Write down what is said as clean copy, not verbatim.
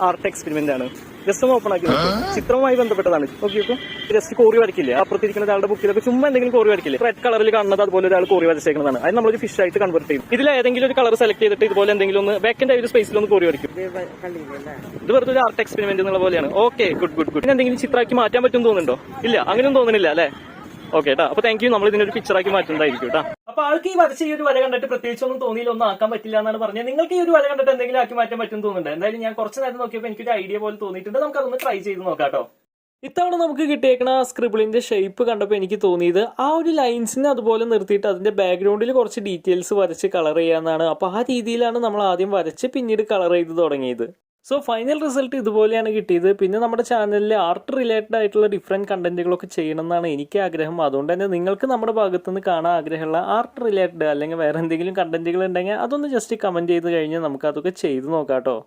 Art experiment ആണ്. Just ഒന്ന് open ആക്കി നോക്കും. ചിത്രവുമായി ബന്ധപ്പെട്ടതാണ്. നോക്കി നോക്കും. ജസ്റ്റ് കോറി വരയ്ക്കില്ലേ, അപ്പുറത്തിരിക്കുന്ന ഒരാളുടെ ബുക്കിലൊക്കെ ചുമ്മാ എന്തെങ്കിലും കോറി വരയ്ക്കില്ലേ, റെഡ് കളറിൽ കാണുന്നത് അതുപോലെ ഒരാൾ കോറി വരച്ചേക്കുന്നതാണ്. അത് നമ്മളൊരു ഫിഷ് ആയിട്ട് കൺവേർട്ട് ചെയ്യും. ഇതിൽ ഏതെങ്കിലും ഒരു കളർ സെലക്ട് ചെയ്തിട്ട് ഇതുപോലെ എന്തെങ്കിലും ഒന്ന് വേക്കന്റ് ആയ ഒരു സ്പേസിൽ ഒന്ന് കോറി വരയ്ക്കും. ഇത് വെറുതെ ഒരു ആർട്ട് എക്സ്പെരിമെന്റ് എന്നുള്ള പോലെയാണ്. Okay, good good good. എന്തെങ്കിലും ചിത്രമാക്കി മാറ്റാൻ പറ്റും തോന്നുന്നുണ്ടോ? ഇല്ല, അങ്ങനെയൊന്നും തോന്നുന്നില്ല അല്ലേ? ഓക്കെ ട്ടാ. അപ്പൊ താങ്ക് യു. നമ്മൾ ഇതിനൊരു പിക്ചറാക്കി മാറ്റുന്നതായിരിക്കും കേട്ടോ. അപ്പൊ ആൾക്ക് ഈ വരച്ച ഈ ഒരു വര കണ്ടിട്ട് പ്രത്യേകിച്ച് ഒന്നും തോന്നിയില്ല, ഒന്നും ആക്കാൻ പറ്റില്ല എന്നാണ് പറഞ്ഞത്. നിങ്ങൾക്ക് ഈ ഒരു വര കണ്ടിട്ട് എന്തെങ്കിലും ആക്കി മാറ്റാൻ പറ്റും തോന്നുന്നുണ്ട്? എന്തായാലും ഞാൻ കുറച്ച് നേരം നോക്കിയപ്പോൾ എനിക്കൊരു ഐഡിയ പോലെ തോന്നിയിട്ടുണ്ട്. നമുക്ക് അതൊന്ന് ട്രൈ ചെയ്ത് നോക്കാം കേട്ടോ. ഇത്തവണ നമുക്ക് കിട്ടിയേക്കണ സ്ക്രിബിളിന്റെ ഷേപ്പ് കണ്ടപ്പോൾ എനിക്ക് തോന്നിയത് ആ ഒരു ലൈൻസിനെ അതുപോലെ നിർത്തിയിട്ട് അതിന്റെ ബാക്ക്ഗ്രൗണ്ടിൽ കുറച്ച് ഡീറ്റെയിൽസ് വരച്ച് കളർ ചെയ്യാന്നാണ്. അപ്പൊ ആ രീതിയിലാണ് നമ്മൾ ആദ്യം വരച്ച് പിന്നീട് കളർ ചെയ്ത് തുടങ്ങിയത്. സോ ഫൈനൽ റിസൾട്ട് ഇതുപോലെയാണ് കിട്ടിയത്. പിന്നെ നമ്മുടെ ചാനലിൽ ആർട്ട് റിലേറ്റഡ് ആയിട്ടുള്ള ഡിഫറെന്റ് കണ്ടന്റുകളൊക്കെ ചെയ്യണം എന്നാണ് എനിക്ക് ആഗ്രഹം. അതുകൊണ്ട് തന്നെ നിങ്ങൾക്ക് നമ്മുടെ ഭാഗത്തുനിന്ന് കാണാൻ ആഗ്രഹമുള്ള ആർട്ട് റിലേറ്റഡ് അല്ലെങ്കിൽ വേറെ എന്തെങ്കിലും കണ്ടന്റുകൾ ഉണ്ടെങ്കിൽ അതൊന്ന് ജസ്റ്റ് കമന്റ് ചെയ്ത് കഴിഞ്ഞാൽ നമുക്ക് അതൊക്കെ ചെയ്ത് നോക്കാം കേട്ടോ.